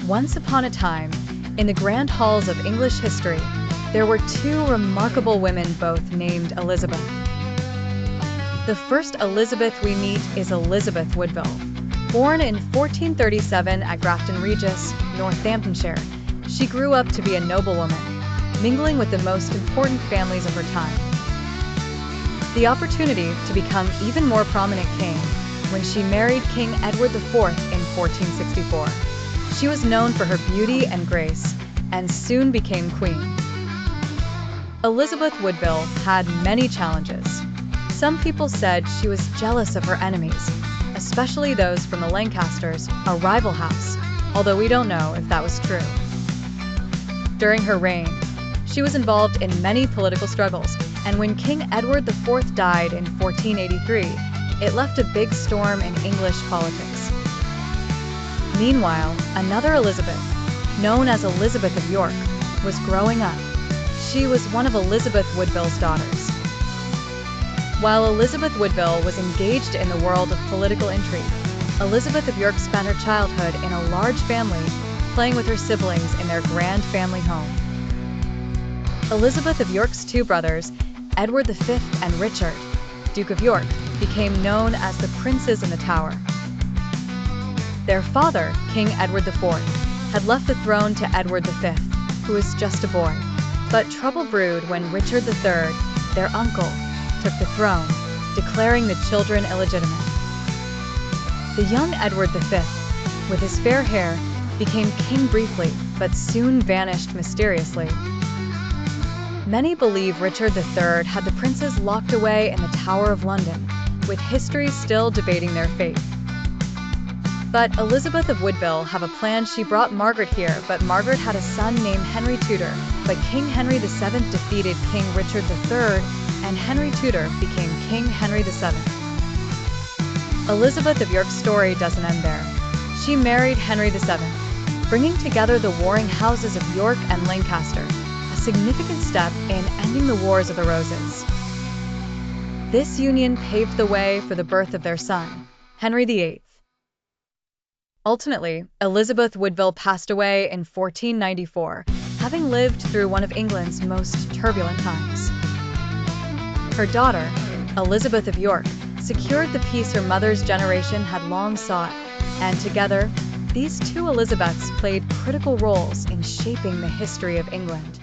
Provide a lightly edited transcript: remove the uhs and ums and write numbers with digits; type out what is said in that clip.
Once upon a time, in the grand halls of English history, there were two remarkable women both named Elizabeth. The first Elizabeth we meet is Elizabeth Woodville. Born in 1437 at Grafton Regis, Northamptonshire, she grew up to be a noblewoman, mingling with the most important families of her time. The opportunity to become even more prominent came when she married King Edward IV in 1464. She was known for her beauty and grace, and soon became queen. Elizabeth Woodville had many challenges. Some people said she was jealous of her enemies, especially those from the Lancasters, a rival house, although we don't know if that was true. During her reign, she was involved in many political struggles, and when King Edward IV died in 1483, it left a big storm in English politics. Meanwhile, another Elizabeth, known as Elizabeth of York, was growing up. She was one of Elizabeth Woodville's daughters. While Elizabeth Woodville was engaged in the world of political intrigue, Elizabeth of York spent her childhood in a large family, playing with her siblings in their grand family home. Elizabeth of York's two brothers, Edward V and Richard, Duke of York, became known as the Princes in the Tower. Their father, King Edward IV, had left the throne to Edward V, who was just a boy. But trouble brewed when Richard III, their uncle, took the throne, declaring the children illegitimate. The young Edward V, with his fair hair, became king briefly, but soon vanished mysteriously. Many believe Richard III had the princes locked away in the Tower of London, with history still debating their fate. But Elizabeth of Woodville had a plan. She brought Margaret here, but Margaret had a son named Henry Tudor, but King Henry VII defeated King Richard III, and Henry Tudor became King Henry VII. Elizabeth of York's story doesn't end there. She married Henry VII, bringing together the warring houses of York and Lancaster, a significant step in ending the Wars of the Roses. This union paved the way for the birth of their son, Henry VIII. Ultimately, Elizabeth Woodville passed away in 1494, having lived through one of England's most turbulent times. Her daughter, Elizabeth of York, secured the peace her mother's generation had long sought, and together, these two Elizabeths played critical roles in shaping the history of England.